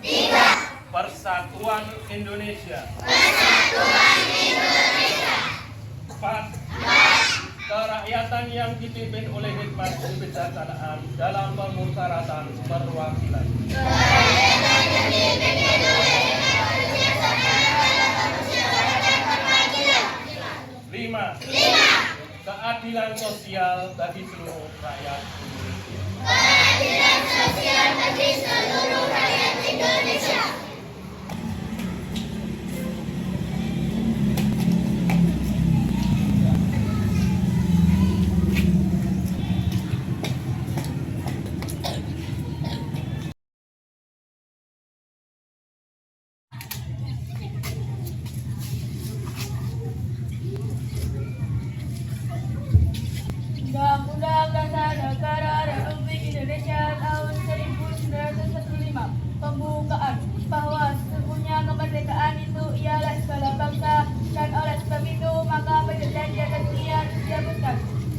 Tiga. Persatuan Indonesia. Empat. Kerakyatan yang dipimpin oleh hikmat kebijaksanaan dalam pemusyawaratan perwakilan. Lima. Keadilan sosial bagi seluruh rakyat Indonesia. Undang-Undang Dasar Negara Republik Indonesia tahun 1945 pembukaan bahwa sesungguhnya kemerdekaan itu ialah segala bangsa, dan oleh sebab itu maka perjanjian dan dunia dihapuskan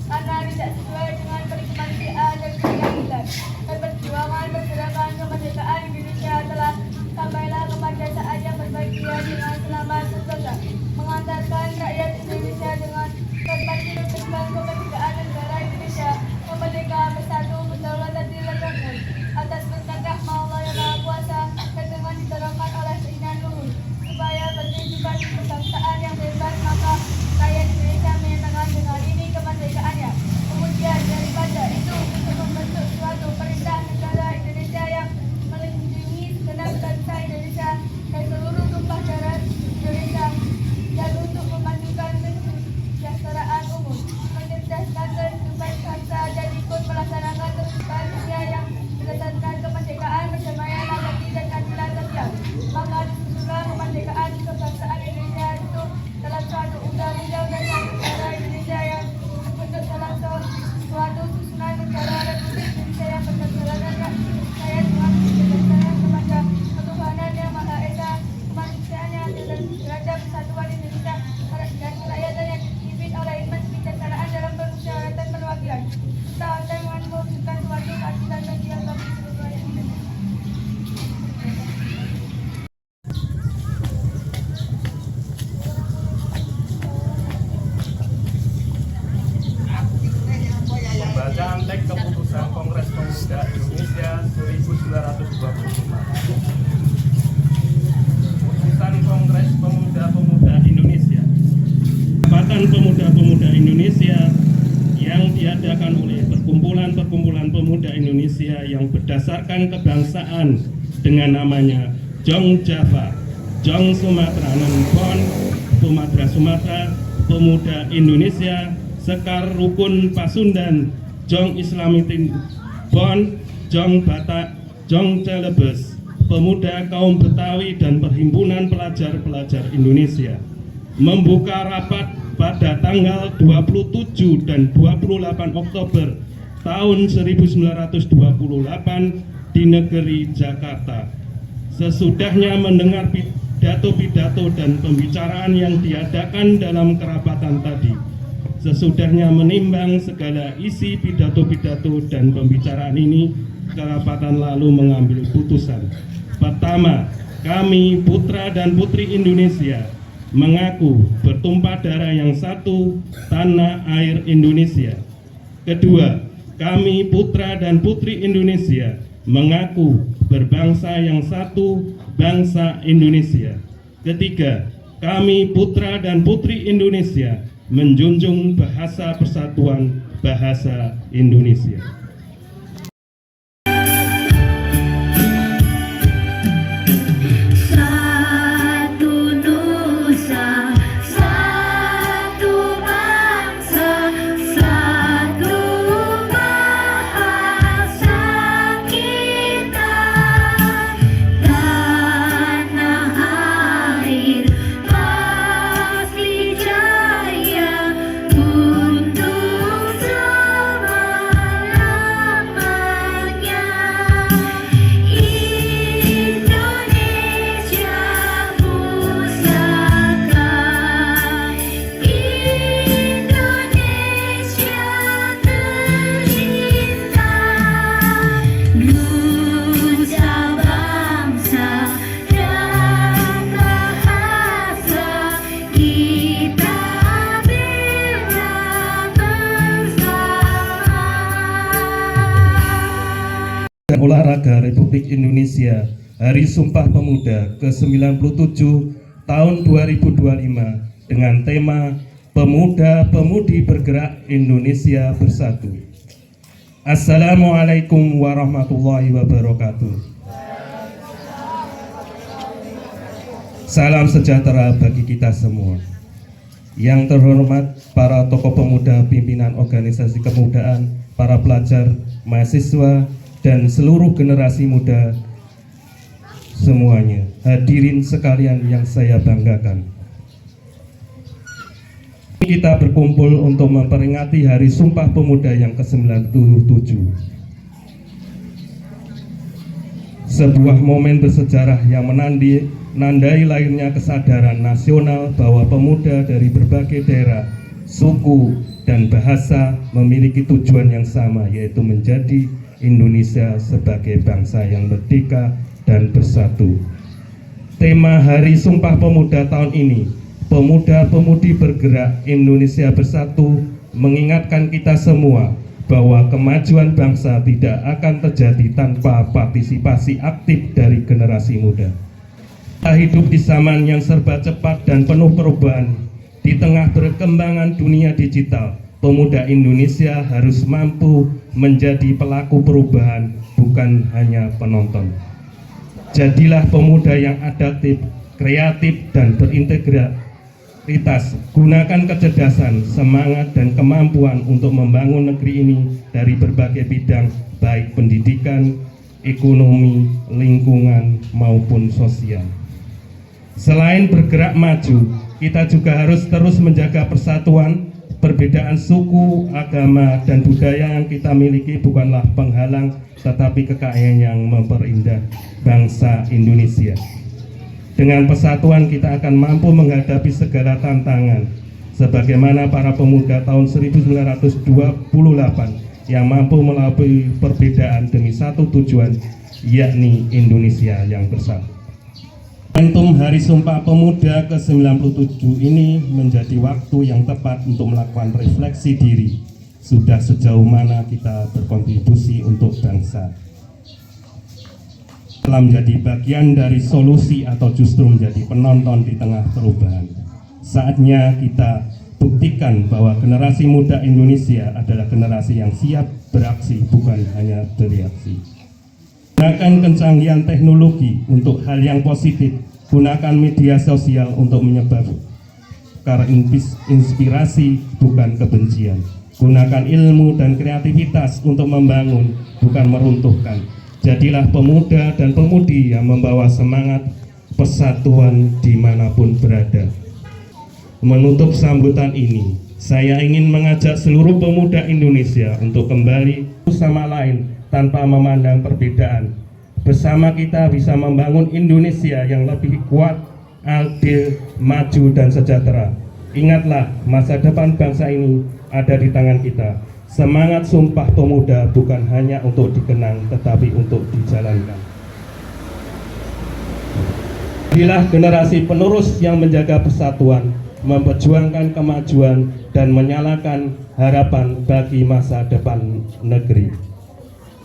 karena tidak sesuai dengan kemanusiaan dan keadilan. Dan perjuangan pergerakan kemerdekaan Indonesia telah sampailah kepada saat yang berbahagia dengan selamat sentosa, mengantarkan rakyat Indonesia dengan berbahagia tentang kemerdekaan negara Indonesia merdeka, bersatu, berdaulat dan dilindungi atas kehendak Allah yang Maha Kuasa, dan dengan didorongkan oleh keinginan luhur supaya berkehidupan kebangsaan yang bebas, maka rakyat Indonesia menyatakan dengan ini kemerdekaannya. Kemudian daripada itu untuk membentuk suatu perintah negara Indonesia yang melindungi segenap bangsa Indonesia dan seluruh tumpah darah Indonesia, dan untuk memajukan kesejahteraan umum, mencerdaskan kehidupan bangsa, dan ikut melaksanakan kehidupan dunia yang berdasarkan kemerdekaan, perdamaian, naluri, dan keadilan sosial. Maka disusunlah kemerdekaan kebangsaan Indonesia itu dalam suatu undang-undang dasar negara Indonesia yang terbentuk dalam suatu susunan negara Republik Indonesia yang berdasarkan rakyat dengan berdasarkan kepada ketuhanan yang Maha Esa, kemanusiaan yang terhadap persatuan Indonesia dan kerakyatan yang dipimpin oleh hikmat kebijaksanaan dalam permusyawaratan perwakilan. Kita dengan mewujudkan suatu keadilan sosial bagi seluruh rakyat Indonesia. Pembacaan teks keputusan Kongres Pemuda Indonesia 1925. Keputusan Kongres Pemuda Indonesia. Jabatan Pemuda Indonesia yang diadakan oleh perkumpulan-perkumpulan pemuda Indonesia yang berdasarkan kebangsaan dengan namanya Jong Java, Jong Sumatera, Pon Sumatera, Pemuda Indonesia, Sekar Rukun Pasundan, Jong Islamitin Pon, Jong Batak, Jong Celebes, Pemuda Kaum Betawi, dan Perhimpunan Pelajar-Pelajar Indonesia membuka rapat pada tanggal 27 dan 28 Oktober tahun 1928 di negeri Jakarta. Sesudahnya mendengar pidato-pidato dan pembicaraan yang diadakan dalam kerapatan tadi, sesudahnya menimbang segala isi pidato-pidato dan pembicaraan ini, kerapatan lalu mengambil putusan. Pertama, kami putra dan putri Indonesia mengaku bertumpah darah yang satu, tanah air Indonesia. Kedua, kami putra dan putri Indonesia mengaku berbangsa yang satu, bangsa Indonesia. Ketiga, kami putra dan putri Indonesia menjunjung bahasa persatuan, bahasa Indonesia. Untuk selamanya. Olahraga Republik Indonesia Hari Sumpah Pemuda ke-97 tahun 2025 dengan tema Pemuda-Pemudi Bergerak Indonesia Bersatu. Assalamualaikum warahmatullahi wabarakatuh. Salam sejahtera bagi kita semua. Yang terhormat para tokoh pemuda, pimpinan organisasi kepemudaan, para pelajar, mahasiswa, dan seluruh generasi muda semuanya, hadirin sekalian yang saya banggakan. Kita berkumpul untuk memperingati Hari Sumpah Pemuda yang ke-97. Sebuah momen bersejarah yang menandai lahirnya kesadaran nasional bahwa pemuda dari berbagai daerah, suku, dan bahasa memiliki tujuan yang sama, yaitu menjadi Indonesia sebagai bangsa yang merdeka dan bersatu. Tema Hari Sumpah Pemuda tahun ini, Pemuda-Pemudi Bergerak Indonesia Bersatu, mengingatkan kita semua bahwa kemajuan bangsa tidak akan terjadi tanpa partisipasi aktif dari generasi muda. Kita hidup di zaman yang serba cepat dan penuh perubahan. Di tengah perkembangan dunia digital, pemuda Indonesia harus mampu menjadi pelaku perubahan, bukan hanya penonton. Jadilah pemuda yang adaptif, kreatif, dan berintegritas. Gunakan kecerdasan, semangat, dan kemampuan untuk membangun negeri ini dari berbagai bidang, baik pendidikan, ekonomi, lingkungan, maupun sosial. Selain bergerak maju, kita juga harus terus menjaga persatuan. Perbedaan suku, agama, dan budaya yang kita miliki bukanlah penghalang, tetapi kekayaan yang memperindah bangsa Indonesia. Dengan persatuan kita akan mampu menghadapi segala tantangan, sebagaimana para pemuda tahun 1928 yang mampu melalui perbedaan demi satu tujuan, yakni Indonesia yang bersatu. Momentum Hari Sumpah Pemuda ke-97 ini menjadi waktu yang tepat untuk melakukan refleksi diri. Sudah sejauh mana kita berkontribusi untuk bangsa? Telah menjadi bagian dari solusi atau justru menjadi penonton di tengah perubahan. Saatnya kita buktikan bahwa generasi muda Indonesia adalah generasi yang siap beraksi, bukan hanya bereaksi. Gunakan kecanggihan teknologi untuk hal yang positif. Gunakan media sosial untuk menyebarkan inspirasi, bukan kebencian. Gunakan ilmu dan kreativitas untuk membangun, bukan meruntuhkan. Jadilah pemuda dan pemudi yang membawa semangat persatuan dimanapun berada. Menutup sambutan ini, saya ingin mengajak seluruh pemuda Indonesia untuk kembali bersama lain tanpa memandang perbedaan. Bersama kita bisa membangun Indonesia yang lebih kuat, adil, maju, dan sejahtera. Ingatlah, masa depan bangsa ini ada di tangan kita. Semangat Sumpah Pemuda bukan hanya untuk dikenang, tetapi untuk dijalankan. Jadilah generasi penerus yang menjaga persatuan, memperjuangkan kemajuan, dan menyalakan harapan bagi masa depan negeri.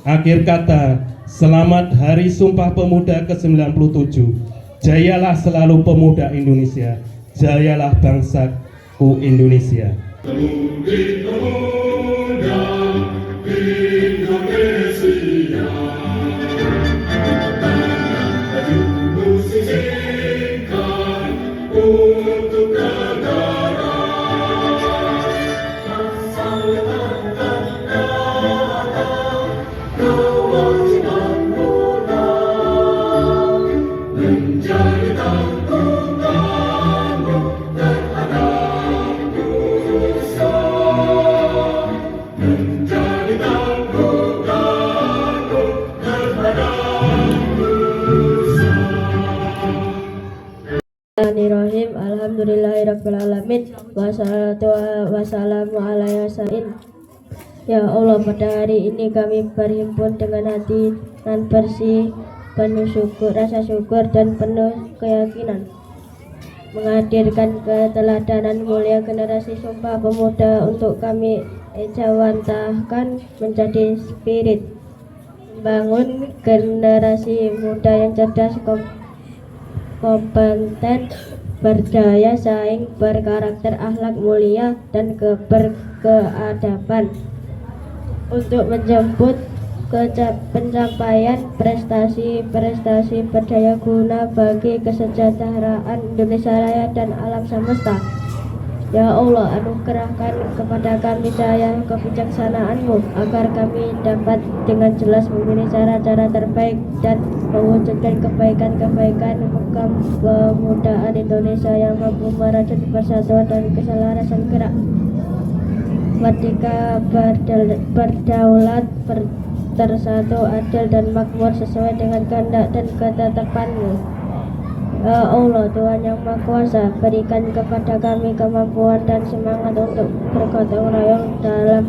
Akhir kata, selamat Hari Sumpah Pemuda ke-97. Jayalah selalu pemuda Indonesia, jayalah bangsaku Indonesia. Bismillahirrahmanirrahim. Alhamdulillahirrabbilalamin. Wassalatu wassalamu ala yasain. Ya Allah, pada hari ini kami berhimpun dengan hati dan bersih, penuh syukur, rasa syukur dan penuh keyakinan, menghadirkan keteladanan mulia generasi Sumpah Pemuda untuk kami ejawantahkan menjadi spirit membangun generasi muda yang cerdas, kompeten, berdaya saing, berkarakter akhlak mulia, dan berkeadaban untuk menjemput pencapaian prestasi berdaya guna bagi kesejahteraan Indonesia Raya dan alam semesta. Ya Allah, anugerahkan kepada kami cahaya kebijaksanaan-Mu agar kami dapat dengan jelas memilih cara-cara terbaik dan mewujudkan kebaikan-kebaikan kepemudaan Indonesia yang mampu merajut persatuan dan keselarasan gerak merdeka, berdaulat, tersatu, adil dan makmur sesuai dengan kehendak dan ketetapan-Mu. Ya Allah, Tuhan yang Maha Kuasa, berikan kepada kami kemampuan dan semangat untuk bergotong royong dalam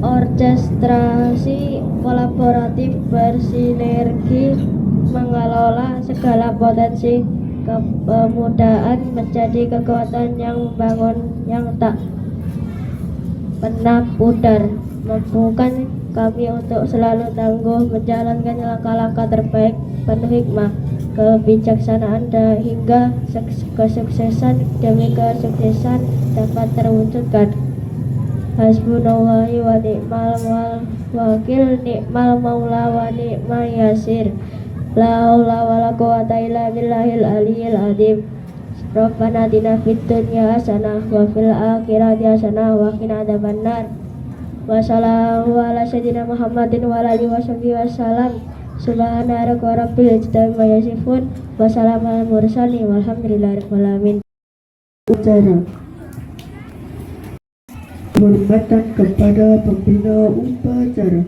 orkestrasi kolaboratif, bersinergi, mengelola segala potensi kepemudaan menjadi kekuatan yang membangun yang tak pernah pudar. Mampukan kami untuk selalu tangguh menjalankan langkah-langkah terbaik penuh hikmah, kebijaksanaan hingga kesuksesan demi kesuksesan dapat terwujudkan. Hasbunallahi wa ni'mal wakil, ni'mal maula wa ni'mal yasir. La haula wala quwata illa billahil aliyyil azim. Rabbana atina fid dunya hasanah wa fil akhirati hasanah wa qina adzabannar. Wassalamu ala sayyidina Muhammadin wa ala alihi washabihi wassalam. Subhana rabbika rabbil izzati amma yasifun wa salamun alal mursalin walhamdulillahi rabbil alamin. Upacara penghormatan kepada pembina upacara.